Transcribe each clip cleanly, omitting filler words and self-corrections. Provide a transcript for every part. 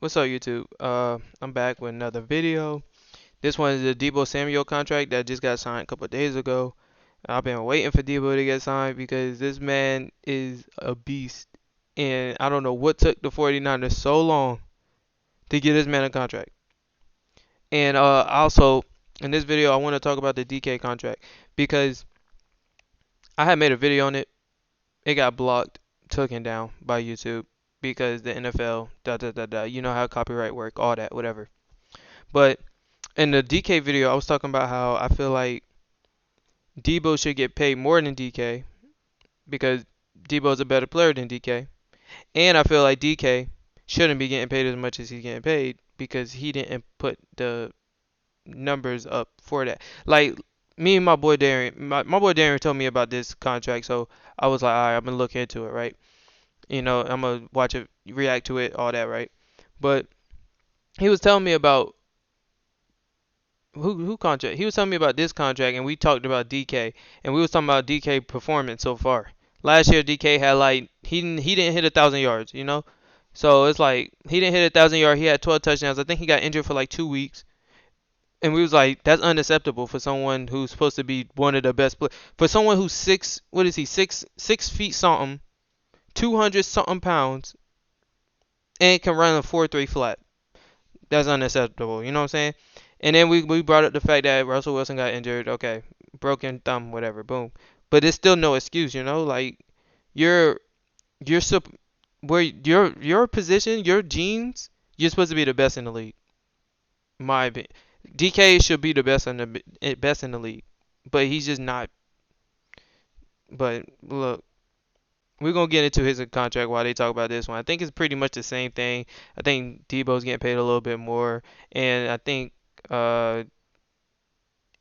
What's up, YouTube? I'm back with another video. This one is the Deebo Samuel contract that just got signed a couple of days ago. I've been waiting for Deebo to get signed because this man is a beast. And I don't know what took the 49ers so long to get this man a contract. And also, in this video, I want to talk about the DK contract because I had made a video on it. It got blocked, taken down by YouTube because the NFL, da da da da. You know how copyright work, all that, whatever. But in the DK video, I was talking about how I feel like Deebo should get paid more than DK because Deebo's a better player than DK. And I feel like DK shouldn't be getting paid as much as he's getting paid because he didn't put the numbers up for that. Like me and my boy Darren, my boy Darren told me about this contract, so I was like, all right, I'm gonna look into it, right? You know, I'm gonna watch it, react to it, all that, right? But he was telling me about who contract? He was telling me about this contract, and we talked about DK, and we was talking about DK performance so far. Last year, DK had like he didn't hit 1,000 yards, you know. So it's like he didn't hit 1,000 yards. He had 12 touchdowns. I think he got injured for like 2 weeks, and we was like, that's unacceptable for someone who's supposed to be one of the best players. For someone who's six, what is he? 6 feet something, 200 something pounds, and can run a 4.3 flat. That's unacceptable. You know what I'm saying? And then we brought up the fact that Russell Wilson got injured. Okay, broken thumb, whatever. Boom. But it's still no excuse. You know, like you're you're sup- where your position, your genes, you're supposed to be the best in the league. My opinion. DK should be the best in the league, but he's just not. But look, we're gonna get into his contract while they talk about this one. I think it's pretty much the same thing. I think Debo's getting paid a little bit more, and I think uh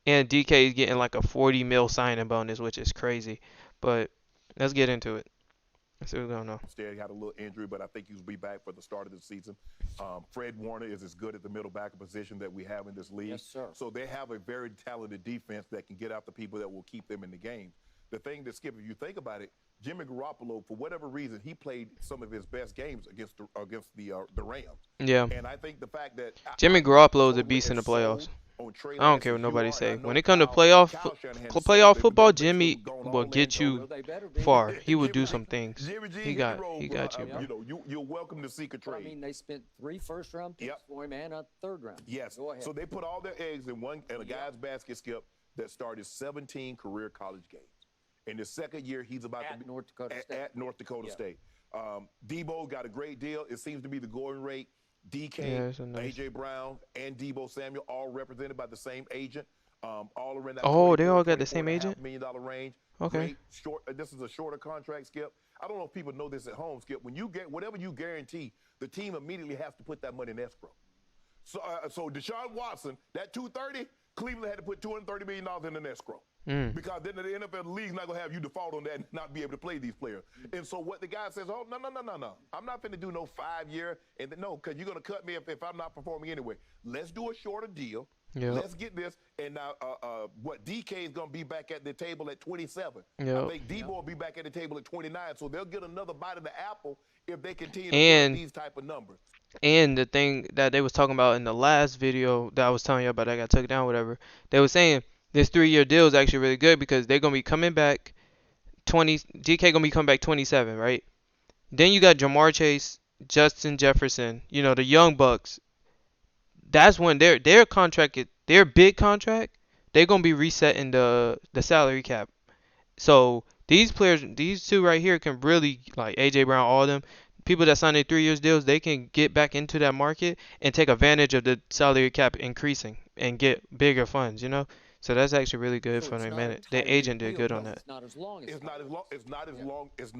and DK is getting like a 40 mil signing bonus, which is crazy. But let's get into it. Let's see what's going on. Instead, he had a little injury, but I think he'll be back for the start of the season. Fred Warner is as good at the middle backer position that we have in this league. Yes, sir. So they have a very talented defense that can get after people that will keep them in the game. The thing that, Skip, if you think about it, Jimmy Garoppolo, for whatever reason, he played some of his best games against the Rams. Yeah, And I think the fact that Jimmy Garoppolo is a totally beast in the as sold playoffs. on Trey I don't Lance care as what you nobody are, and I say. know When it comes to Kyle Shanahan said playoff that football, basically Jimmy was going will all in get for you Well, they better be. far. He will do Jimmy- some things. Jimmy G He hit got the road, you, bro. you know, you're welcome to seek a I trade. mean, they spent 3 first-round picks Yep. for him and a third-round. Yes. Go ahead. So they put all their eggs in a guy's basket, Skip, that started 17 career college games. In his second year, he's about to At be North Dakota State. At North Dakota Yeah. State. Deebo got a great deal. It seems to be the going rate. DK, Yeah, it's a nice- AJ Brown, and Deebo Samuel, all represented by the same agent. All around that. Oh, they 24, all got the same $24.5 agent? million range. Okay. Great short. This is a shorter contract, Skip. I don't know if people know this at home, Skip. When you get whatever you guarantee, the team immediately has to put that money in escrow. So Deshaun Watson, that 230, Cleveland had to put $230 million in an escrow. Because then the NFL league's not going to have you default on that and not be able to play these players. And so what the guy says, oh, no. I'm not going to do no 5-year. And no, because you're going to cut me if I'm not performing anyway. Let's do a shorter deal. Yep. Let's get this. And now what DK is going to be back at the table at 27. Yep. I think Deebo will be back at the table at 29. So they'll get another bite of the apple if they continue to And- put these type of numbers. And the thing that they was talking about in the last video that I was telling you about that got took down, whatever, they were saying this 3-year deal is actually really good because they're gonna be coming back 20. DK gonna be coming back 27, right? Then you got Jamar Chase, Justin Jefferson, you know the young bucks. That's when their contract, their big contract, they're gonna be resetting the salary cap. So these players, these two right here, can really like AJ Brown, all of them. People that sign their 3 years deals, they can get back into that market and take advantage of the salary cap increasing and get bigger funds, you know. So that's actually really good for it's them. not Man, a the Tyreek agent did deal, good but on that. It's not as long as It's not as long. It's not as long. It's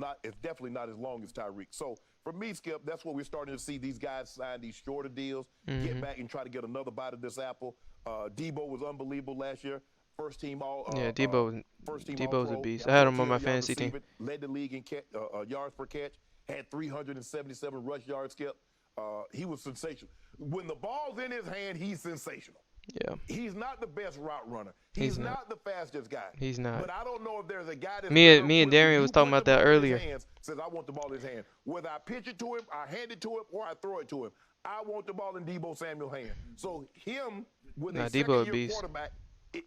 definitely not as long as Tyreek. So for me, Skip, that's what we're starting to see these guys sign these shorter deals, get back and try to get another bite of this apple. Deebo was unbelievable last year. First team all. Yeah, Deebo's a All-Pro. beast. I had him on my 14 fantasy team. receiver, led the league in yards per catch. Had 377 rush yards. Skip. He was sensational. When the ball's in his hand, he's sensational. Yeah, He's not the best route runner. He's not the fastest guy. he's not. But I don't know if there's a guy that's Me better and when Darian you was talking put about the that ball in his earlier. hands, says I want the ball in his hand. Whether I pitch it to him, I hand it to him, or I throw it to him, I want the ball in Deebo Samuel's hand. So him with Nah, a Deebo a second-year beast. quarterback,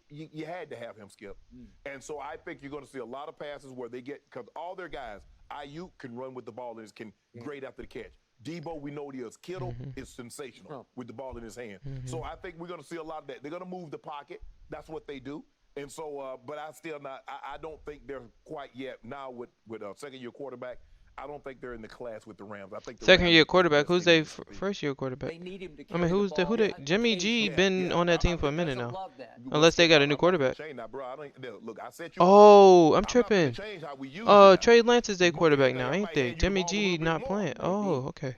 you had to have him, Skip. And so I think you're going to see a lot of passes where they get, because all their guys, IU can run with the ball and can great after the catch. Debo, we know what he is. Kittle is sensational with the ball in his hand. So I think we're going to see a lot of that. They're going to move the pocket. That's what they do. And so, but I don't think they're quite yet now with a second-year quarterback. I don't think they're in the class with the Rams. I think the Second Rams year is the quarterback. best Who's team in they the league. first year quarterback? They need him to I carry mean, the who's ball. who they? Jimmy G been on that team for a minute Doesn't now. love that. Unless they got a new quarterback. Now, bro, look, I set you Oh, I'm I'm not gonna tripping. change how we use it now. Trey Lance is their But quarterback anything, now, I ain't might they? hand you the Jimmy ball a G little bit not more. playing. Oh, okay.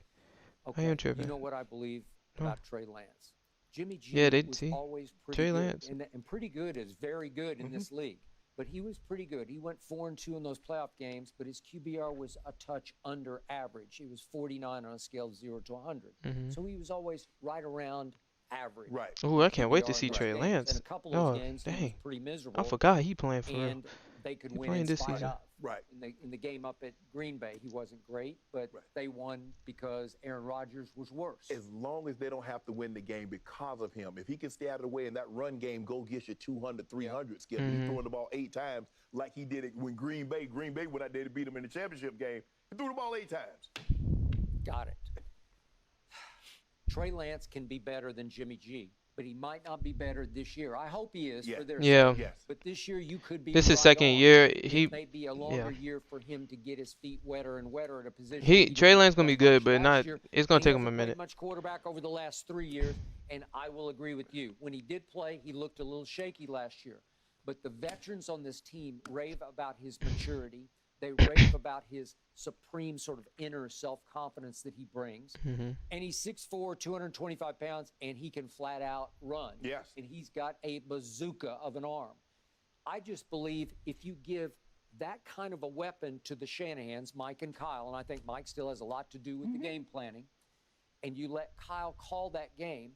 Okay. I am You tripping. know what I believe about Trey Lance? Jimmy G Yeah, they was see. always pretty Trey good. Lance. And pretty good is very good in this league. But he was pretty good. He went 4-2 in those playoff games, but his QBR was a touch under average. He was 49 on a scale of 0 to 100. So he was always right around average. Right. Oh, I can't wait to QBR see in those Trey games. Lance. And a couple of those Oh, games, he was dang. pretty miserable. I forgot he playing for real. And they could He win playing in this spite season. of. Right. In the game up at Green Bay, he wasn't great, but they won because Aaron Rodgers was worse. As long as they don't have to win the game because of him. If he can stay out of the way and that run game go get you 200, 300, Skip, he's throwing the ball 8 times like he did it when Green Bay went out there to beat him in the championship game. He threw the ball 8 times. Got it. Trey Lance can be better than Jimmy G, but he might not be better this year. I hope he is for their Yeah. sake. Yes. But this year you could be This is right second on. year. It may be a longer year for him to get his feet wetter and wetter at a position. Trey Lance gonna be good, but last not. year, It's gonna and he take him a hasn't played minute. much quarterback over the last 3 years, and I will agree with you. When he did play, he looked a little shaky last year. But the veterans on this team rave about his maturity. They rave about his supreme sort of inner self-confidence that he brings. And he's 6'4", 225 pounds, and he can flat out run. Yes. And he's got a bazooka of an arm. I just believe if you give that kind of a weapon to the Shanahans, Mike and Kyle, and I think Mike still has a lot to do with the game planning, and you let Kyle call that game,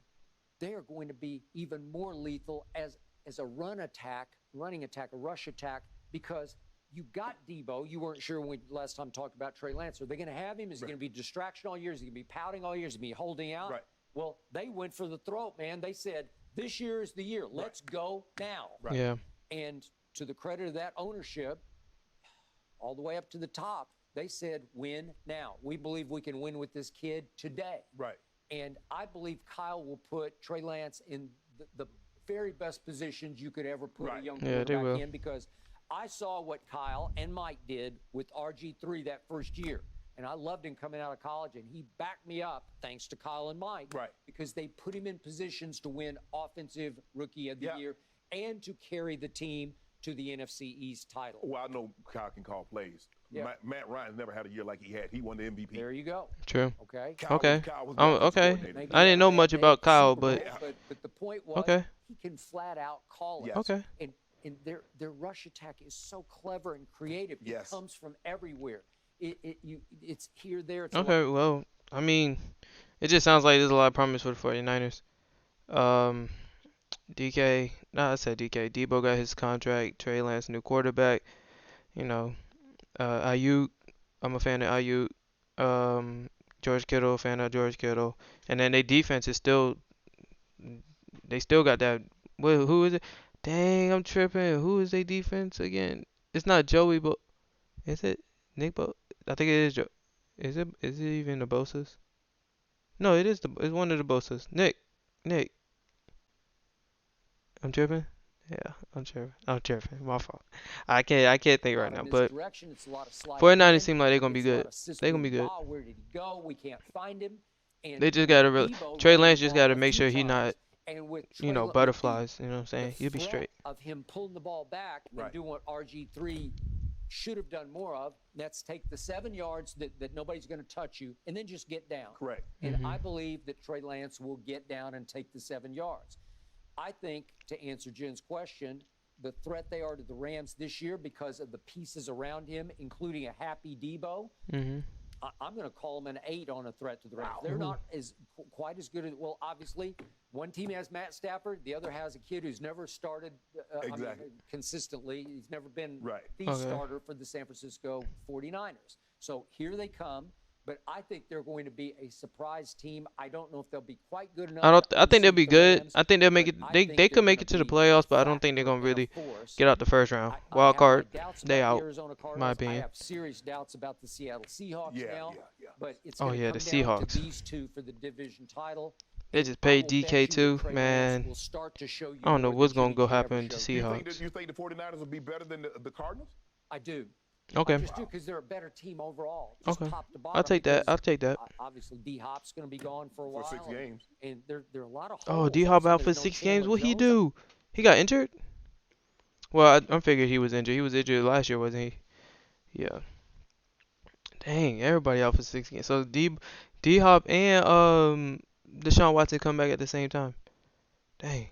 they are going to be even more lethal as a running attack, a rush attack, because you got Deebo. You weren't sure when last time talked about Trey Lance. Are they going to have him? Is he going to be distraction all year? Is he going to be pouting all year? Is he going to be holding out? Right. Well, they went for the throat, man. They said, this year is the year. Let's go now. Right. Yeah. And to the credit of that ownership, all the way up to the top, they said, win now. We believe we can win with this kid today. Right. And I believe Kyle will put Trey Lance in the very best positions you could ever put a young Yeah, they will. quarterback in, because I saw what Kyle and Mike did with RG3 that first year. And I loved him coming out of college, and he backed me up, thanks to Kyle and Mike, because they put him in positions to win Offensive Rookie of the Year and to carry the team to the NFC East title. Well, I know Kyle can call plays. Matt Ryan's never had a year like he had. He won the MVP. There you go. True. Okay. Okay. Kyle was Okay. coordinator. I didn't know much about Kyle, Super but Bowl, but the point was, he can flat out call it. Yes. okay. And their rush attack is so clever and creative. Yes. It comes from everywhere. It's here, there. It's Okay. Well, I mean, it just sounds like there's a lot of promise for the 49ers. DK. Nah, I said DK. Debo got his contract. Trey Lance, new quarterback. You know, Ayuk. I'm a fan of Ayuk. George Kittle, fan of George Kittle. And then their defense is still. They still got that. Who is it? Dang, I'm tripping. Who is their defense again? It's not Joey, but is it Nick Bo? I think it is Joe. Is it even the Bosa's? No, it's one of the Bosa's. Nick. I'm tripping. Yeah, I'm tripping. My fault. I can't think right now. But 49ers seem like they're gonna be good. They're gonna be good. Where did he go? We can't find him. And They just gotta really. Deebo Trey ran Lance the just ball gotta a make few sure he not, times, and with Trey butterflies. You know what I'm saying? the He'll be threat straight. of him pulling the ball back and doing what RG3 should have done more of. That's take the 7 yards that nobody's going to touch you, and then just get down. Correct. And I believe that Trey Lance will get down and take the 7 yards. I think, to answer Jen's question, the threat they are to the Rams this year because of the pieces around him, including a happy Deebo, I'm going to call them an 8 on a threat to the Rams. They're not quite as good as, well, obviously, one team has Matt Stafford, the other has a kid who's never started consistently. He's never been the starter for the San Francisco 49ers. So here they come. but I think they're going to be a surprise team. I don't know if they'll be quite good I enough don't. to I think they'll unseat be the good. Rams, I think they'll make but it. I They think could they're make going to it to the be a playoffs, but I don't think they're factor gonna and a really force. get out the first round. I Wild have my card, doubts they about the out. Arizona My Cardinals. I opinion. have serious doubts about the Seattle Seahawks Yeah, now, yeah, yeah. but it's Oh going to yeah, the come down to Seahawks. these two for the division title. They And just I paid will DK bet you that too, Trey Lance man. will start to show you I don't know more than what's gonna Jimmy go G ever happen to showed Do you you. think that Seahawks. you think the 49ers will be better than the Cardinals? I do. I Okay, just do because they're a better team overall, just okay. top to I'll bottom. take that. Because I'll take that. obviously D Hop's going to be gone for a For 6 while, games. and there are a lot of Oh, D holes. Hop Also, out for there's no 6 games. Chandler What he Jones. do? He got injured? Well, I figured he was injured. He was injured last year, wasn't he? Yeah. Dang, everybody out for 6 games. So D Hop and Deshaun Watson come back at the same time. Dang.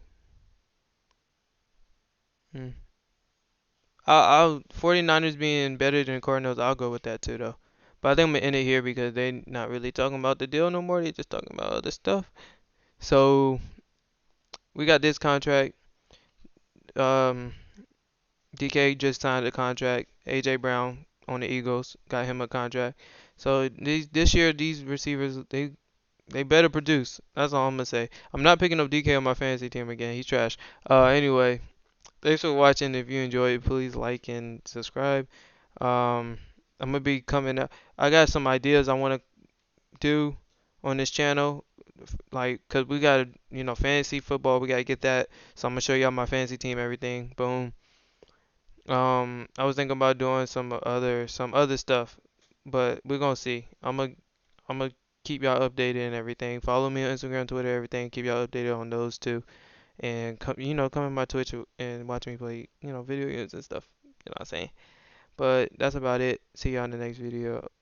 Hmm. I'll 49ers being better than Cardinals. I'll go with that too though. But I think I'm gonna end it here because they not really talking about the deal no more. They just talking about other stuff. So we got this contract. Um, DK just signed a contract. AJ Brown on the Eagles got him a contract. So this year these receivers they better produce. That's all I'm gonna say. I'm not picking up DK on my fantasy team again. He's trash. Anyway, thanks for watching. If you enjoyed, please like and subscribe. Um, I'm gonna be coming up. I got some ideas I wanna do on this channel, like, cause we got fantasy football. We gotta get that. So I'm gonna show y'all my fantasy team, everything. Boom. I was thinking about doing some other stuff, but we're gonna see. I'm gonna keep y'all updated and everything. Follow me on Instagram, Twitter, everything. Keep y'all updated on those two, and come in my Twitch and watch me play, video games and stuff. You know what I'm saying? But that's about it. See y'all in the next video.